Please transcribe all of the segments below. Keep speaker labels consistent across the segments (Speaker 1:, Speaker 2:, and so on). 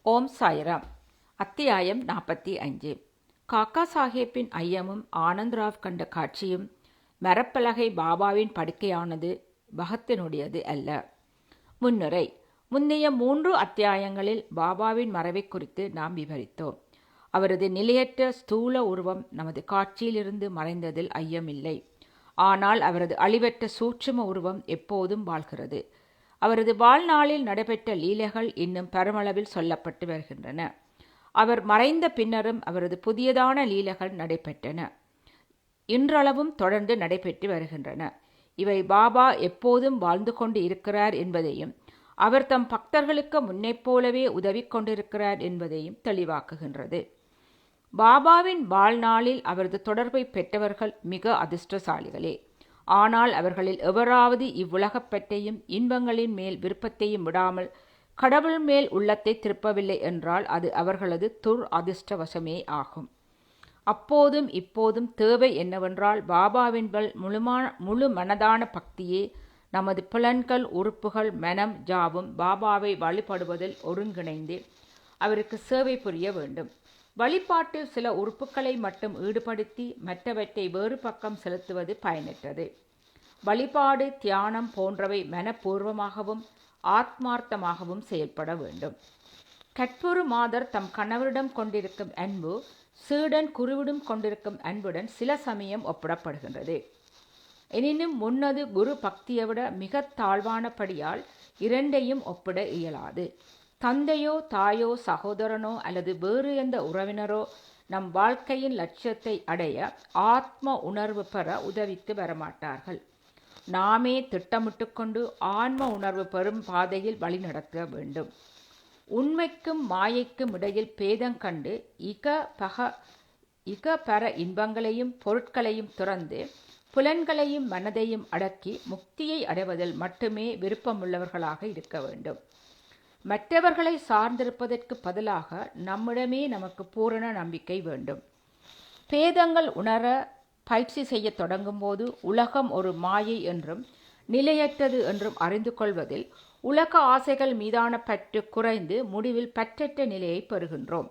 Speaker 1: ஓம் சாய்ராம். அத்தியாயம் 45. காக்கா சாஹேப்பின் ஐயமும் ஆனந்த்ராவ் கண்ட காட்சியும் மரப்பலகை பாபாவின் படுக்கையானது பகத்தினுடையது அல்ல. முன்னுரை. முன்னைய 3 அத்தியாயங்களில் பாபாவின் மறைவை குறித்து நாம் விவரித்தோம். அவரது நிலையற்ற ஸ்தூல உருவம் நமது காட்சியிலிருந்து மறைந்ததில் ஐயமில்லை. ஆனால் அவரது அழிவற்ற சூட்சும உருவம் எப்போதும் வாழ்கிறது. அவரது வாழ்நாளில் நடைபெற்ற லீலைகள் இன்னும் பெருமளவில் சொல்லப்பட்டு வருகின்றன. அவர் மறைந்த பின்னரும் அவரது புதியதான லீலைகள் நடைபெற்றன. இன்றளவும் தொடர்ந்து நடைபெற்று வருகின்றன. இவை பாபா எப்போதும் வாழ்ந்து கொண்டு இருக்கிறார் என்பதையும் அவர் தம் பக்தர்களுக்கு முன்னைப் போலவே உதவி கொண்டிருக்கிறார் என்பதையும் தெளிவாக்குகின்றது. பாபாவின் வாழ்நாளில் அவரது தொடர்பை பெற்றவர்கள் மிக அதிர்ஷ்டசாலிகளே. ஆனால் அவர்களில் எவராவது இவ்வுலகப்பற்றையும் இன்பங்களின் மேல் விருப்பத்தையும் விடாமல் கடவுள் மேல் உள்ளத்தை திருப்பவில்லை என்றால் அது அவர்களது அதிர்ஷ்டவசமே ஆகும். அப்போதும் இப்போதும் தேவை என்னவென்றால் பாபாவின் முழு மனதான பக்தியே. நமது புலன்கள், உறுப்புகள், மனம் ஜாவும் பாபாவை வழிபடுவதில் ஒருங்கிணைந்து அவருக்கு சேவை புரிய வேண்டும். வழிபாட்டில் சில உறுப்புகளை மட்டும் ஈடுபடுத்தி மற்றவற்றை வேறு பக்கம் செலுத்துவது பயனற்றது. வழிபாடு, தியானம் போன்றவை மனப்பூர்வமாகவும் ஆத்மார்த்தமாகவும் செயல்பட வேண்டும். கற்புரு மாதர் தம் கணவரிடம் கொண்டிருக்கும் அன்பு சீடன் குருவிடம் கொண்டிருக்கும் அன்புடன் சில சமயம் ஒப்பிடப்படுகின்றது. எனினும் முன்னது குரு பக்தியை விட மிக தாழ்வானபடியால் இரண்டையும் ஒப்பிட இயலாது. தந்தையோ தாயோ சகோதரனோ அல்லது வேறு எந்த உறவினரோ நம் வாழ்க்கையின் லட்சியத்தை அடைய ஆத்ம உணர்வு பெற உதவித்து வரமாட்டார்கள். நாமே திட்டமிட்டு கொண்டு ஆன்ம உணர்வு பெறும் பாதையில் வழிநடத்த வேண்டும். உண்மைக்கும் மாயைக்கும் இடையில் பேதம் கண்டு இக பர இன்பங்களையும் பொருட்களையும் துறந்து புலன்களையும் மனதையும் அடக்கி முக்தியை அடைவதில் மட்டுமே விருப்பமுள்ளவர்களாக இருக்க வேண்டும். மற்றவர்களை சார்ந்திருப்பதற்கு பதிலாக நம்மிடமே நமக்கு பூரண நம்பிக்கை வேண்டும். பேதங்கள் உணர பயிற்சி செய்ய தொடங்கும் போது உலகம் ஒரு மாயை என்றும் நிலையற்றது என்றும் அறிந்து கொள்வதில் உலக ஆசைகள் மீதான பற்று குறைந்து முடிவில் பற்றற்ற நிலையை பெறுகின்றோம்.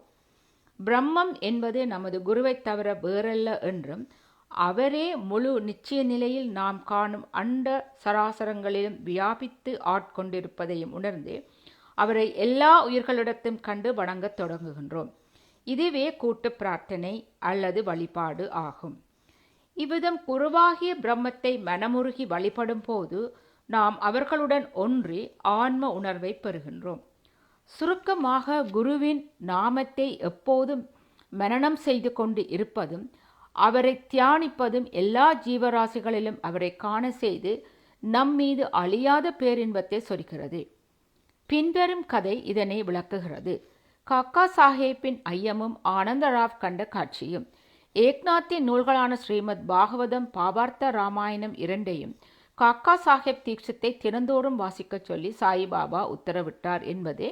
Speaker 1: பிரம்மம் என்பது நமது குருவை தவிர வேறல்ல என்றும் அவரே முழு நிச்சய நிலையில் நாம் காணும் அண்ட சராசரங்களிலும் வியாபித்து ஆட்கொண்டிருப்பதையும் உணர்ந்து அவரை எல்லா உயிர்களிடத்தும் கண்டு வணங்கத் தொடங்குகின்றோம். இதுவே கூட்டு பிரார்த்தனை அல்லது வழிபாடு ஆகும். இவ்விதம் குருவாகிய பிரம்மத்தை மனமுருகி வழிபடும் போது நாம் அவர்களுடன் ஒன்றி ஆன்ம உணர்வை பெறுகின்றோம். சுருக்கமாக, குருவின் நாமத்தை எப்போதும் மனனம் செய்து கொண்டு இருப்பதும் அவரை தியானிப்பதும் எல்லா ஜீவராசிகளிலும் அவரை காண செய்து நம்மீது அழியாத பேரின்பத்தை சொரிக்கிறது. பின்வரும் கதை இதனை விளக்குகிறது. காக்கா சாஹேப்பின் ஐயமும் ஆனந்தராவ் கண்ட காட்சியும். ஏக்நாத்தின் நூல்களான ஸ்ரீமத் பாகவதம், பாபார்த்த ராமாயணம் இரண்டையும் காக்கா சாஹேப் தீட்சித்தை தினந்தோறும் வாசிக்கச் சொல்லி சாயிபாபா உத்தரவிட்டார் என்பதே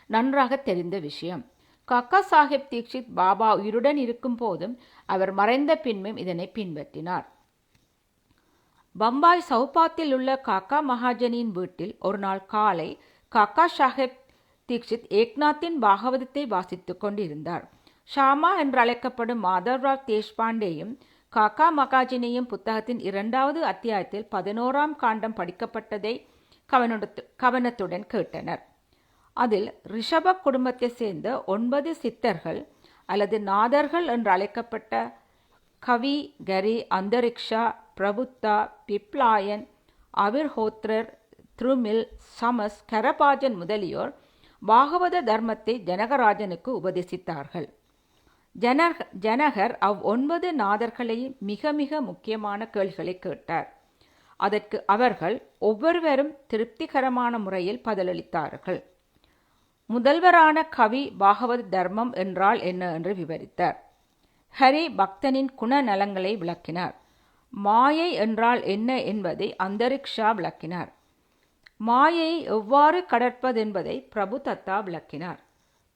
Speaker 1: நன்றாக தெரிந்த விஷயம். காக்கா சாஹேப் தீட்சித் பாபா உயிருடன் இருக்கும் போதும் அவர் மறைந்த பின்பும் இதனை பின்பற்றினார். பம்பாய் சௌபாத்தில் உள்ள காக்கா மகாஜனின் வீட்டில் ஒரு நாள் காலை காக்கா சாஹேப் தீக்ஷித் ஏக்நாத்தின் பாகவதத்தை வாசித்துக் கொண்டிருந்தார். ஷாமா என்று அழைக்கப்படும் மாதவ்ராவ் தேஷ்பாண்டேயும் காக்கா மகாஜினையும் புத்தகத்தின் 2வது அத்தியாயத்தில் 11ஆம் காண்டம் படிக்கப்பட்டதை கவனத்துடன் கேட்டனர். அதில் ரிஷப குடும்பத்தை சேர்ந்த 9 சித்தர்கள் அல்லது நாதர்கள் என்று அழைக்கப்பட்ட கவி, கரி, அந்தரிக்ஷா, பிரபுத்தா, பிப்லாயன், அவிர்ஹோத்ரர், திருமில், சமஸ், கரபாஜன் முதலியோர் பாகவத தர்மத்தை ஜனகராஜனுக்கு உபதேசித்தார்கள். ஜனகர் 9 நாதர்களையும் மிக மிக முக்கியமான கேள்விகளை கேட்டார். அதற்கு அவர்கள் ஒவ்வொருவரும் திருப்திகரமான முறையில் பதிலளித்தார்கள். முதல்வரான கவி பாகவத தர்மம் என்றால் என்ன என்று விவரித்தார். ஹரி பக்தனின் குணநலங்களை விளக்கினார். மாயை என்றால் என்ன என்பதை அந்தரிக்ஷா விளக்கினார். மாயையை எவ்வாறு கடற்பதென்பதை பிரபு தத்தா விளக்கினார்.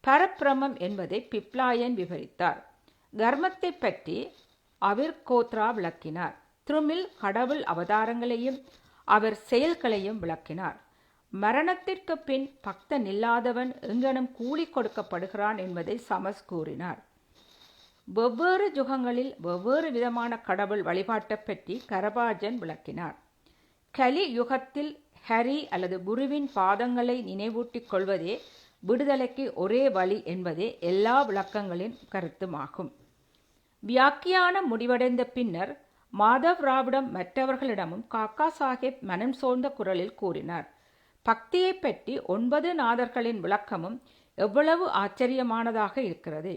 Speaker 1: பரப்பிரமம் என்பதை பிப்லாயன் விவரித்தார். கர்மத்தை பற்றி அவிர்கோத்ரா விளக்கினார். திருமில் கடவுள் அவதாரங்களையும் அவர் செயல்களையும் விளக்கினார். மரணத்திற்கு பின் பக்தன் இல்லாதவன் எங்கனும் கூலி கொடுக்கப்படுகிறான் என்பதை சமஸ் கூறினார். வெவ்வேறு யுகங்களில் வெவ்வேறு விதமான கடவுள் வழிபாட்டை பற்றி கரபாஜன் விளக்கினார். கலி யுகத்தில் ஹரி அல்லது குருவின் பாதங்களை நினைவூட்டிக் கொள்வதே விடுதலைக்கு ஒரே வழி என்பதே எல்லா விளக்கங்களின் கருத்துமாகும். வியாக்கியானம் முடிவடைந்த பின்னர் மாதவ் ராவிடம் மற்றவர்களிடமும் காக்கா சாஹேப் மனம் சோர்ந்த குரலில் கூறினார். பக்தியை பற்றி 9 நாதர்களின் விளக்கமும் எவ்வளவு ஆச்சரியமானதாக இருக்கிறது.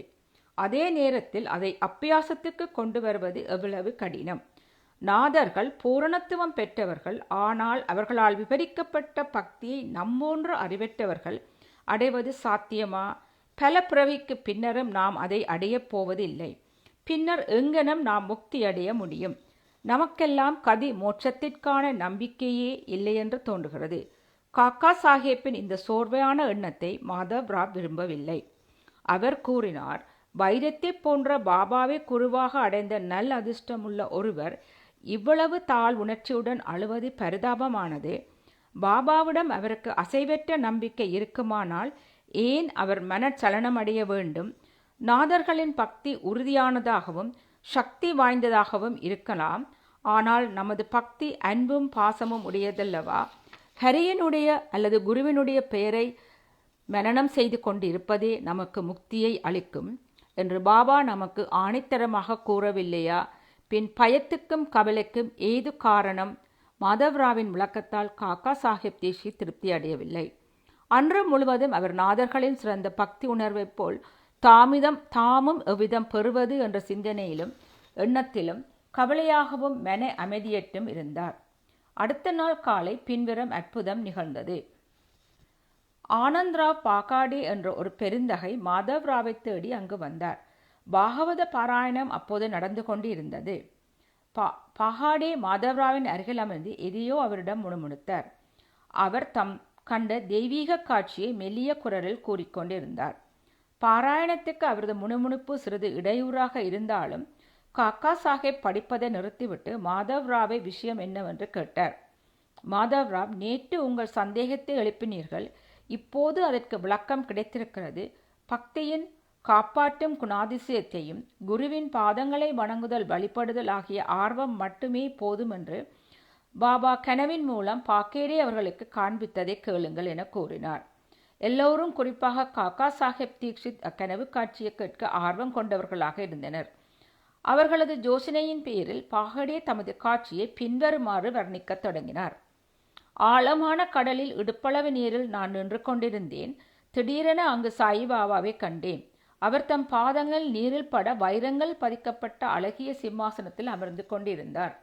Speaker 1: அதே நேரத்தில் அதை அப்பியாசத்துக்கு கொண்டு வருவது எவ்வளவு கடினம். நாதர்கள் பூரணத்துவம் பெற்றவர்கள். ஆனால் அவர்களால் விவரிக்கப்பட்ட பக்தியை நம்மோன்ற அறிவற்றவர்கள் அடைவது சாத்தியமா? பல பிறவிக்கு பின்னரும் நாம் அதை அடையப் போவதில்லை. பின்னர் எங்கனம் நாம் முக்தி அடைய முடியும்? நமக்கெல்லாம் கதி மோட்சத்திற்கான நம்பிக்கையே இல்லையென்று தோன்றுகிறது. காக்கா சாஹேப்பின் இந்த சோர்வையான எண்ணத்தை மாதவ் ராவ் விரும்பவில்லை. அவர் கூறினார், வைரத்தை போன்ற பாபாவை குருவாக அடைந்த நல் அதிர்ஷ்டமுள்ள ஒருவர் இவ்வளவு தாழ் உணர்ச்சியுடன் அழுவது பரிதாபமானது. பாபாவிடம் அவருக்கு அசைவற்ற நம்பிக்கை இருக்குமானால் ஏன் அவர் மனச்சலனமடைய வேண்டும்? நாதர்களின் பக்தி உறுதியானதாகவும் சக்தி வாய்ந்ததாகவும் இருக்கலாம். ஆனால் நமது பக்தி அன்பும் பாசமும் உடையதல்லவா? ஹரியனுடைய அல்லது குருவினுடைய பெயரை மனனம் செய்து கொண்டிருப்பதே நமக்கு முக்தியை அளிக்கும் என்று பாபா நமக்கு ஆணித்தரமாக கூறவில்லையா? பின் பயத்துக்கும் கவலைக்கும் ஏது காரணம்? மாதவ்ராவின் விளக்கத்தால் காக்கா சாஹேப் தீஷி திருப்தி அடையவில்லை. அன்று முழுவதும் அவர் நாதர்களின் சிறந்த பக்தி உணர்வைப் போல் தாமும் எவ்விதம் பெறுவது என்ற சிந்தனையிலும் எண்ணத்திலும் கவலையாகவும் மன அமைதியற்றும் இருந்தார். அடுத்த நாள் காலை பின்வரும் அற்புதம் நிகழ்ந்தது. ஆனந்த்ராவ் பாகாடே என்ற ஒரு பெருந்தகை மாதவ்ராவை தேடி அங்கு வந்தார். பாகவத பாராயணம் அப்போது நடந்து கொண்டு இருந்தது. பஹாடே மாதவ்ராவின் அருகில் அமர்ந்து எதையோ அவரிடம் முணுமுணுத்தார். அவர் தம் கண்ட தெய்வீக காட்சியை மெல்லிய குரலில் கூறிக்கொண்டிருந்தார். பாராயணத்துக்கு அவரது முணுமுணுப்பு சிறிது இடையூறாக இருந்தாலும் காக்கா சாஹேப் படிப்பதை நிறுத்திவிட்டு மாதவ்ராவை விஷயம் என்னவென்று கேட்டார். மாதவ்ராவ், நேற்று உங்கள் சந்தேகத்தை எழுப்பினீர்கள். இப்போது அதற்கு விளக்கம் கிடைத்திருக்கிறது. பக்தியின் காப்பாற்றும் குணாதிசயத்தையும் குருவின் பாதங்களை வணங்குதல் வழிபடுதல் ஆகிய ஆர்வம் மட்டுமே போதும் என்று பாபா கனவின் மூலம் பாக்கேடே அவர்களுக்கு காண்பித்ததை கேளுங்கள் என கூறினார். எல்லோரும், குறிப்பாக காக்கா சாஹேப் தீக்ஷித், அக்கனவு காட்சியை கேட்க ஆர்வம் கொண்டவர்களாக இருந்தனர். அவர்களது யோசனையின் பேரில் பாகடே தமது காட்சியை பின்வருமாறு வர்ணிக்கத் தொடங்கினார். ஆழமான கடலில் இடுப்பளவு நீரில் நான் நின்று கொண்டிருந்தேன். திடீரென அங்கு சாயிபாபாவை கண்டேன். அவர் தம் பாதங்கள் நீரில் பட வைரங்கள் பதிக்கப்பட்ட அழகிய சிம்மாசனத்தில் அமர்ந்து கொண்டிருந்தார்.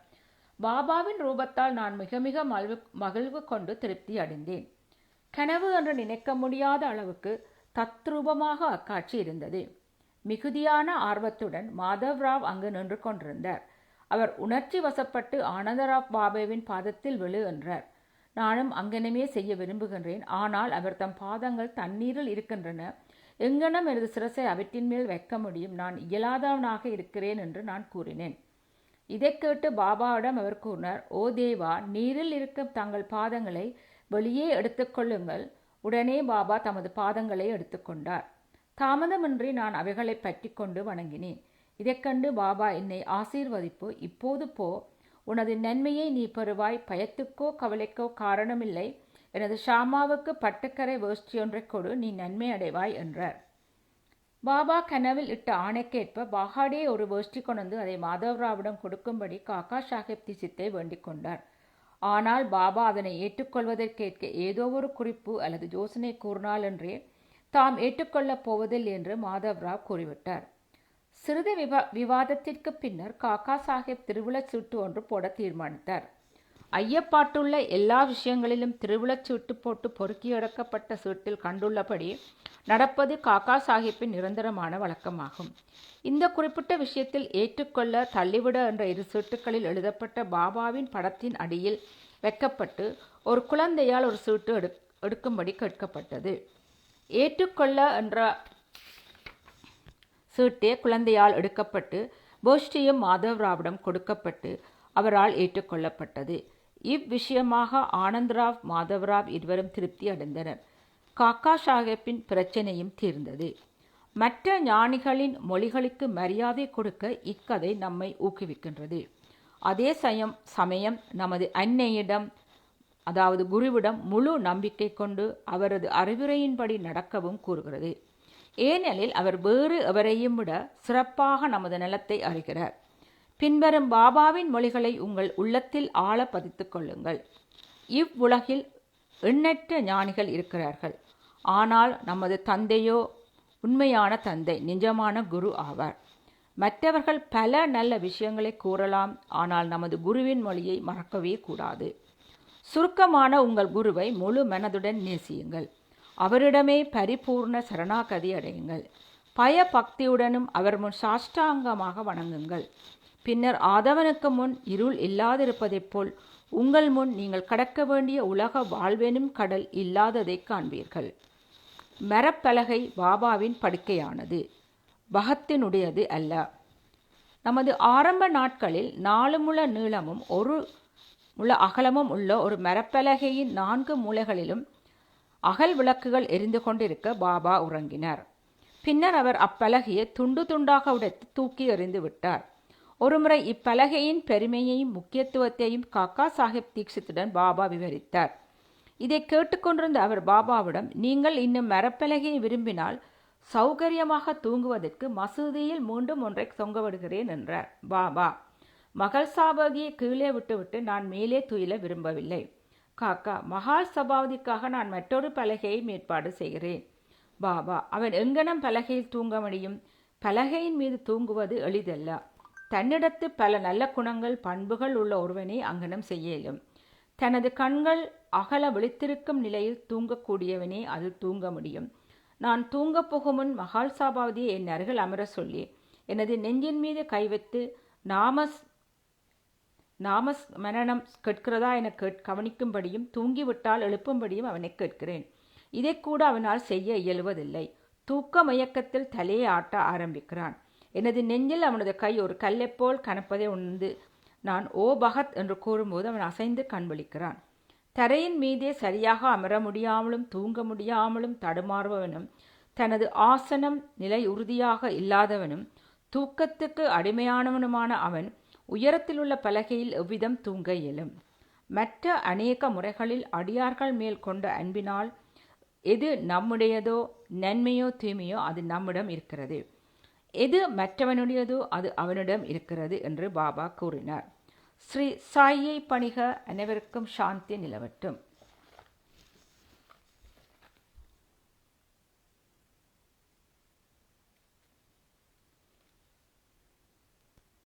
Speaker 1: பாபாவின் ரூபத்தால் நான் மிக மிக மகிழ்வு கொண்டு திருப்தி அடைந்தேன். கனவு என்று நினைக்க முடியாத அளவுக்கு தத்ரூபமாக அக்காட்சி இருந்தது. மிகுதியான ஆர்வத்துடன் மாதவ்ராவ் அங்கு நின்று கொண்டிருந்தார். அவர் உணர்ச்சி வசப்பட்டு ஆனந்தராவ் பாபாவின் பாதத்தில் விழு என்றார். நானும் அங்கனமே செய்ய விரும்புகின்றேன். ஆனால் அவர் தம் பாதங்கள் தண்ணீரில் இருக்கின்றன. எங்கனம் எனது சிரசை அவற்றின் மேல் வைக்க முடியும்? நான் இயலாதவனாக இருக்கிறேன் என்று நான் கூறினேன். இதை கேட்டு பாபாவிடம் அவர் கூறினார், ஓ தேவா, நீரில் இருக்கும் தங்கள் பாதங்களை வெளியே எடுத்துக்கொள்ளுங்கள். உடனே பாபா தமது பாதங்களை எடுத்துக்கொண்டார். தாமதமின்றி நான் அவைகளை பற்றி கொண்டு வணங்கினேன். இதைக் கண்டு பாபா என்னை ஆசீர்வதிப்பு, இப்போது போ, உனது நன்மையை நீ பெறுவாய், பயத்துக்கோ கவலைக்கோ காரணமில்லை. எனது ஷாமாவுக்கு பட்டுக்கரை வேஷ்டியொன்றை கொடு, நீ நன்மை அடைவாய் என்றார். பாபா கனவில் இட்ட ஆணைக்கேற்ப பாகாடே ஒரு வேஷ்டி கொண்டு அதை மாதவ்ராவிடம் கொடுக்கும்படி காக்கா சாஹேப் தீட்சித்தை வேண்டிக் கொண்டார். ஆனால் பாபா அதனை ஏற்றுக்கொள்வதற்கேற்க ஏதோ ஒரு குறிப்பு அல்லது யோசனை கூறினால் என்றே தாம் ஏற்றுக்கொள்ளப் போவதில்லை என்று மாதவ்ராவ் கூறிவிட்டார். சிறிது விவாதத்திற்கு பின்னர் காக்கா சாஹேப் திருவிழச் சீட்டு ஒன்று போட தீர்மானித்தார். ஐயப்பாட்டுள்ள எல்லா விஷயங்களிலும் திருவிழச் சீட்டு போட்டு பொறுக்கி எடுக்கப்பட்ட சீட்டில் கண்டுள்ளபடி நடப்பது காக்கா சாஹேப்பின் நிரந்தரமான வழக்கமாகும். இந்த குறிப்பிட்ட விஷயத்தில் ஏற்றுக்கொள்ள தள்ளிவிட என்ற 2 சீட்டுகளில் எழுதப்பட்ட பாபாவின் படத்தின் அடியில் வைக்கப்பட்டு ஒரு குழந்தையால் ஒரு சீட்டு எடுக்கும்படி கேட்கப்பட்டது. ஏற்றுக்கொள்ள என்ற சீட்டே குழந்தையால் எடுக்கப்பட்டு வேஷ்டியும் மாதவ்ராவிடம் கொடுக்கப்பட்டு அவரால் ஏற்றுக்கொள்ளப்பட்டது. இவ்விஷயமாக ஆனந்தராவ் மாதவராவ் இருவரும் திருப்தி அடைந்தனர். காக்கா சாஹேப்பின் பிரச்சனையும் தீர்ந்தது. மற்ற ஞானிகளின் மொழிகளுக்கு மரியாதை கொடுக்க இக்கதை நம்மை ஊக்குவிக்கின்றது. அதே சமயம் நமது அன்னையிடம், அதாவது குருவிடம் முழு நம்பிக்கை கொண்டு அவரது அறிவுரையின்படி நடக்கவும் கூறுகிறது. ஏனெனில் அவர் வேறு எவரையும் விட சிறப்பாக நமது நலத்தை அறிகிறார். பின்வரும் பாபாவின் மொழிகளை உங்கள் உள்ளத்தில் ஆழ பதித்துக் கொள்ளுங்கள். இவ்வுலகில் எண்ணற்ற ஞானிகள் இருக்கிறார்கள். ஆனால் நமது தந்தையோ உண்மையான தந்தை, நிஜமான குரு ஆவார். மற்றவர்கள் பல நல்ல விஷயங்களை கூறலாம், ஆனால் நமது குருவின் மொழியை மறக்கவே கூடாது. சுருக்கமான உங்கள் குருவை முழு மனதுடன் நேசியுங்கள். அவரிடமே பரிபூர்ண சரணாகதி அடையுங்கள். பய பக்தியுடனும் அவர் முன் சாஷ்டாங்கமாக வணங்குங்கள். பின்னர் ஆதவனுக்கு முன் இருள் இல்லாதிருப்பதைப் போல் உங்கள் முன் நீங்கள் கடக்க வேண்டிய உலக வாழ்வெனும் கடல் இல்லாததை காண்பீர்கள். மரப்பலகை பாபாவின் படுக்கையானது, பகத்தினுடையது அல்ல. நமது ஆரம்ப நாட்களில் 4 முழ நீளமும் 1 முழ அகலமும் உள்ள ஒரு மரப்பலகையின் 4 மூலைகளிலும் அகல் விளக்குகள் எரிந்து கொண்டிருக்க பாபா உறங்கினார். பின்னர் அவர் அப்பலகையை துண்டு துண்டாக உடைத்து தூக்கி எறிந்து விட்டார். ஒருமுறை இப்பலகையின் பெருமையையும் முக்கியத்துவத்தையும் காக்கா சாஹேப் தீக்ஷித்துடன் பாபா விவரித்தார். இதை கேட்டுக்கொண்டிருந்த அவர் பாபாவிடம், நீங்கள் இன்னும் மரப்பலகையை விரும்பினால் சௌகரியமாக தூங்குவதற்கு மசூதியில் மீண்டும் ஒன்றை தொங்கவிடுகிறேன் என்றார். பாபா, மகள் சபாதியை கீழே விட்டுவிட்டு நான் மேலே துயில விரும்பவில்லை. காக்கா, மகால் சபாவதிக்காக நான் மற்றொரு பலகையை ஏற்பாடு செய்கிறேன். பாபா, அவன் எங்கனம் பலகையில் தூங்க முடியும்? பலகையின் மீது தூங்குவது எளிதல்ல. தன்னிடத்து பல நல்ல குணங்கள் பண்புகள் உள்ள ஒருவனை அங்கனம் செய்ய இயலும். தனது கண்கள் அகல விழித்திருக்கும் நிலையில் தூங்கக்கூடியவனே அது தூங்க முடியும். நான் தூங்கப் போகும் முன் மகால் சபாவதியை என் அருகில் அமர சொல்லி எனது நெஞ்சின் மீது கை வைத்து நாமஸ் மரணம் கேட்கிறதா என கவனிக்கும்படியும் தூங்கிவிட்டால் எழுப்பும்படியும் அவனை கேட்கிறேன். இதை கூட அவனால் செய்ய இயலுவதில்லை. தூக்க மயக்கத்தில் தலையை ஆட்ட ஆரம்பிக்கிறான். எனது நெஞ்சில் அவனது கை ஒரு கல்லைப் போல் கனப்பதை உணர்ந்து நான் ஓ பகத் என்று கூறும்போது அவன் அசைந்து கண்விழிக்கிறான். தரையின் மீதே சரியாக அமர முடியாமலும் தூங்க முடியாமலும் தடுமாறுபவனும், தனது ஆசனம் நிலை உறுதியாக இல்லாதவனும், தூக்கத்துக்கு அடிமையானவனுமான அவன் உயரத்தில் உள்ள பலகையில் எவ்விதம் தூங்க இயலும்? மற்ற அநேக முறைகளில் அடியார்கள் மேல் கொண்ட அன்பினால் எது நம்முடையதோ, நன்மையோ தீமையோ அது நம்மிடம் இருக்கிறது. எது மற்றவனுடையதோ அது அவனிடம் இருக்கிறது என்று பாபா கூறினார். ஸ்ரீ சாயை பணிக. அனைவருக்கும் சாந்தி நிலவட்டும்.